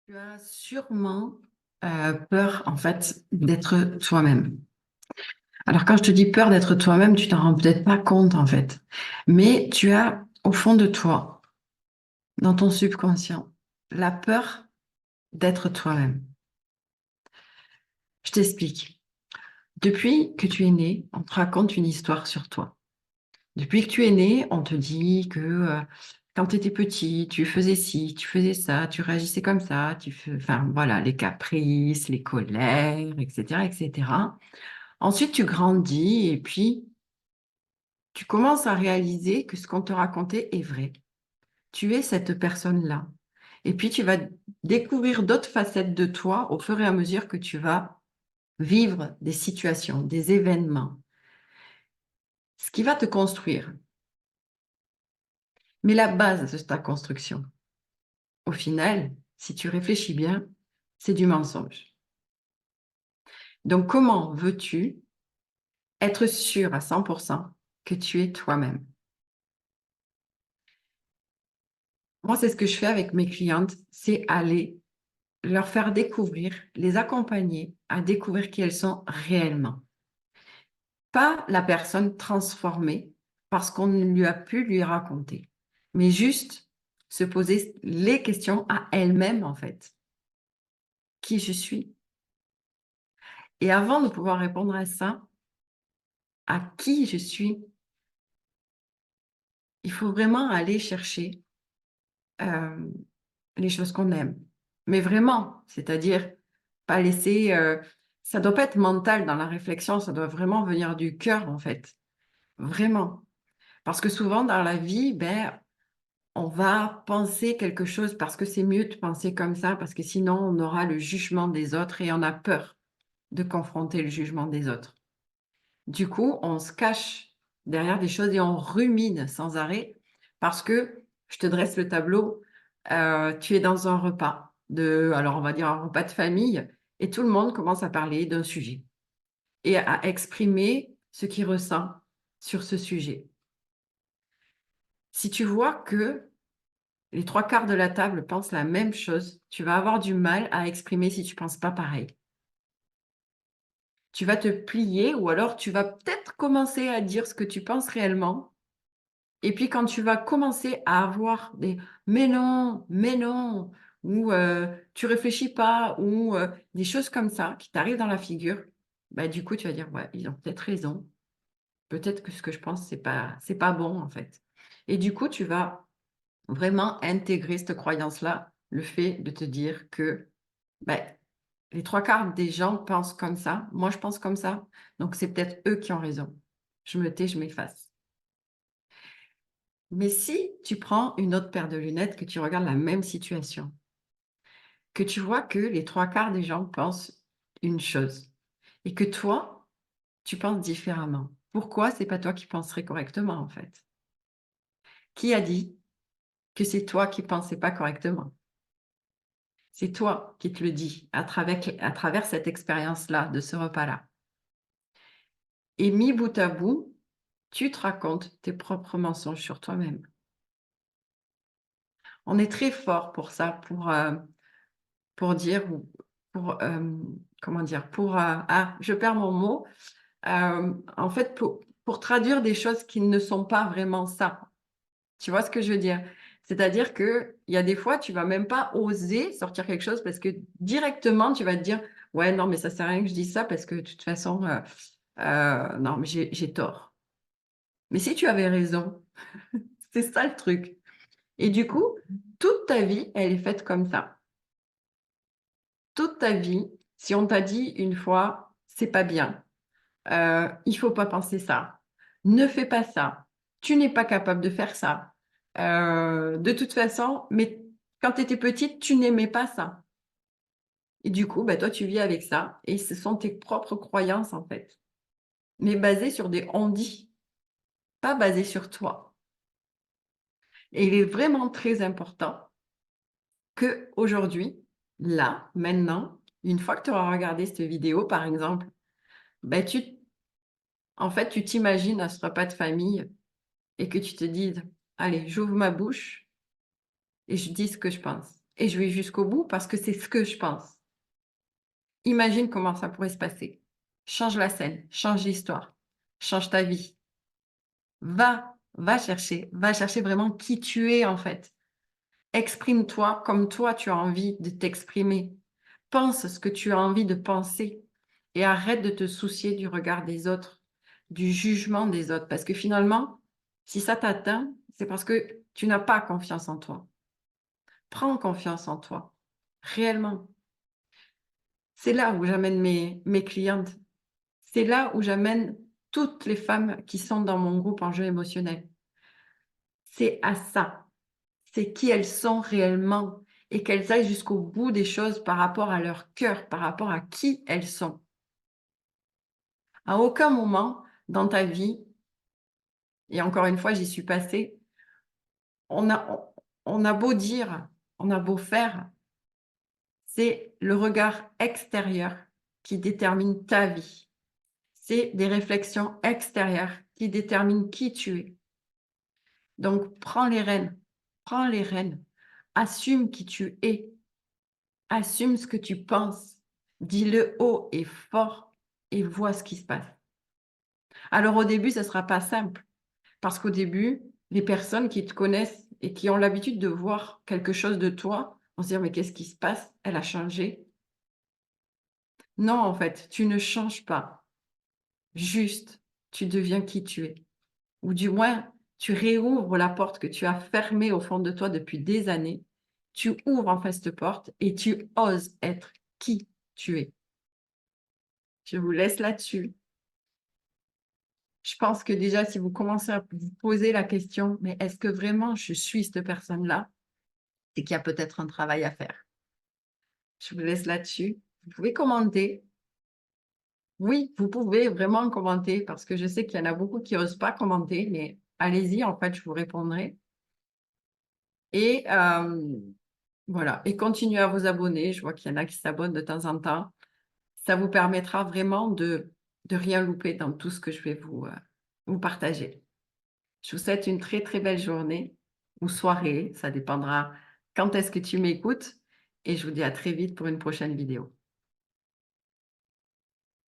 Tu as sûrement peur, en fait, d'être toi-même. Alors, quand je te dis peur d'être toi-même, tu t'en rends peut-être pas compte, en fait. Mais tu as, au fond de toi, dans ton subconscient, la peur d'être toi-même. Je t'explique. Depuis que tu es né, on te raconte une histoire sur toi. Depuis que tu es né, on te dit que quand tu étais petit, tu faisais ci, tu faisais ça, tu réagissais comme ça, enfin voilà, les caprices, les colères, etc., etc. Ensuite, tu grandis et puis tu commences à réaliser que ce qu'on te racontait est vrai. Tu es cette personne-là. Et puis, tu vas découvrir d'autres facettes de toi au fur et à mesure que tu vas vivre des situations, des événements, ce qui va te construire. Mais la base de ta construction, au final, si tu réfléchis bien, c'est du mensonge. Donc, comment veux-tu être sûr à 100% que tu es toi-même? Moi, c'est ce que je fais avec mes clientes, c'est aller leur faire découvrir, les accompagner à découvrir qui elles sont réellement. Pas la personne transformée parce qu'on lui a pu lui raconter, mais juste se poser les questions à elle-même, en fait. Qui je suis? Et avant de pouvoir répondre à ça, à qui je suis, il faut vraiment aller chercher euh, les choses qu'on aime. Mais vraiment, c'est-à-dire pas laisser... ça doit pas être mental dans la réflexion, ça doit vraiment venir du cœur, en fait. Vraiment. Parce que souvent, dans la vie, ben, on va penser quelque chose parce que c'est mieux de penser comme ça, parce que sinon, on aura le jugement des autres et on a peur de confronter le jugement des autres. Du coup, on se cache derrière des choses et on rumine sans arrêt parce que, je te dresse le tableau, tu es dans un repas, alors on va dire un repas de famille, et tout le monde commence à parler d'un sujet et à exprimer ce qu'il ressent sur ce sujet. Si tu vois que les trois quarts de la table pensent la même chose, tu vas avoir du mal à exprimer si tu ne penses pas pareil. Tu vas te plier ou alors tu vas peut-être commencer à dire ce que tu penses réellement. Et puis quand tu vas commencer à avoir des mais non, ou tu réfléchis pas, ou des choses comme ça qui t'arrivent dans la figure, bah, du coup tu vas dire, ouais, ils ont peut-être raison. Peut-être que ce que je pense, c'est pas bon en fait. Et du coup, tu vas vraiment intégrer cette croyance-là, le fait de te dire que bah, les trois quarts des gens pensent comme ça, moi je pense comme ça, donc c'est peut-être eux qui ont raison. Je me tais, je m'efface. Mais si tu prends une autre paire de lunettes, que tu regardes la même situation, que tu vois que les trois quarts des gens pensent une chose et que toi, tu penses différemment. Pourquoi c'est pas toi qui penserais correctement en fait? Qui a dit que c'est toi qui pensais pas correctement? C'est toi qui te le dis à travers cette expérience-là, de ce repas-là. Et mis bout à bout, tu te racontes tes propres mensonges sur toi-même. On est très fort pour ça, pour dire, pour, comment dire, je perds mon mot. En fait, pour traduire des choses qui ne sont pas vraiment ça. Tu vois ce que je veux dire? C'est-à-dire qu'il y a des fois, tu vas même pas oser sortir quelque chose parce que directement, tu vas te dire, ouais, non, mais ça sert à rien que je dise ça parce que de toute façon, non, mais j'ai tort. Mais si tu avais raison, c'est ça le truc. Et du coup, toute ta vie, elle est faite comme ça. Toute ta vie, si on t'a dit une fois, c'est pas bien, il faut pas penser ça, ne fais pas ça, tu n'es pas capable de faire ça. De toute façon, mais quand tu étais petite, tu n'aimais pas ça. Et du coup, bah, toi, tu vis avec ça. Et ce sont tes propres croyances, en fait. Mais basées sur des on-dit, pas basées sur toi. Et il est vraiment très important que aujourd'hui, là, maintenant, une fois que tu auras regardé cette vidéo, par exemple, bah, en fait, tu t'imagines à ce repas de famille et que tu te dises, allez, j'ouvre ma bouche et je dis ce que je pense. et je vais jusqu'au bout parce que c'est ce que je pense. Imagine comment ça pourrait se passer. Change la scène, change l'histoire, change ta vie. Va chercher vraiment qui tu es en fait. Exprime-toi comme toi tu as envie de t'exprimer. Pense ce que tu as envie de penser et arrête de te soucier du regard des autres, du jugement des autres. Parce que finalement, si ça t'atteint, c'est parce que tu n'as pas confiance en toi. Prends confiance en toi, réellement. C'est là où j'amène mes clientes. C'est là où j'amène toutes les femmes qui sont dans mon groupe Enjeux émotionnels. C'est à ça. C'est qui elles sont réellement et qu'elles aillent jusqu'au bout des choses par rapport à leur cœur, par rapport à qui elles sont. À aucun moment dans ta vie, et encore une fois, j'y suis passée, on a, on a beau dire, on a beau faire, c'est le regard extérieur qui détermine ta vie. C'est des réflexions extérieures qui déterminent qui tu es. Donc, prends les rênes, assume qui tu es, assume ce que tu penses, dis-le haut et fort et vois ce qui se passe. Alors au début, ça ne sera pas simple parce qu'au début, les personnes qui te connaissent et qui ont l'habitude de voir quelque chose de toi vont se dire: «Mais qu'est-ce qui se passe? Elle a changé». Non, en fait, tu ne changes pas, juste tu deviens qui tu es. Ou du moins, tu réouvres la porte que tu as fermée au fond de toi depuis des années. Tu ouvres enfin cette porte et tu oses être qui tu es. Je vous laisse là-dessus. Je pense que déjà, si vous commencez à vous poser la question: «Mais est-ce que vraiment je suis cette personne-là?» c'est qu'il y a peut-être un travail à faire. Je vous laisse là-dessus. Vous pouvez commenter. Oui, vous pouvez vraiment commenter parce que je sais qu'il y en a beaucoup qui osent pas commenter, mais allez-y, en fait, je vous répondrai et voilà et continuez à vous abonner. Je vois qu'il y en a qui s'abonnent de temps en temps. Ça vous permettra vraiment de rien louper dans tout ce que je vais vous partager. Je vous souhaite une très, très belle journée ou soirée, ça dépendra quand est-ce que tu m'écoutes et je vous dis à très vite pour une prochaine vidéo.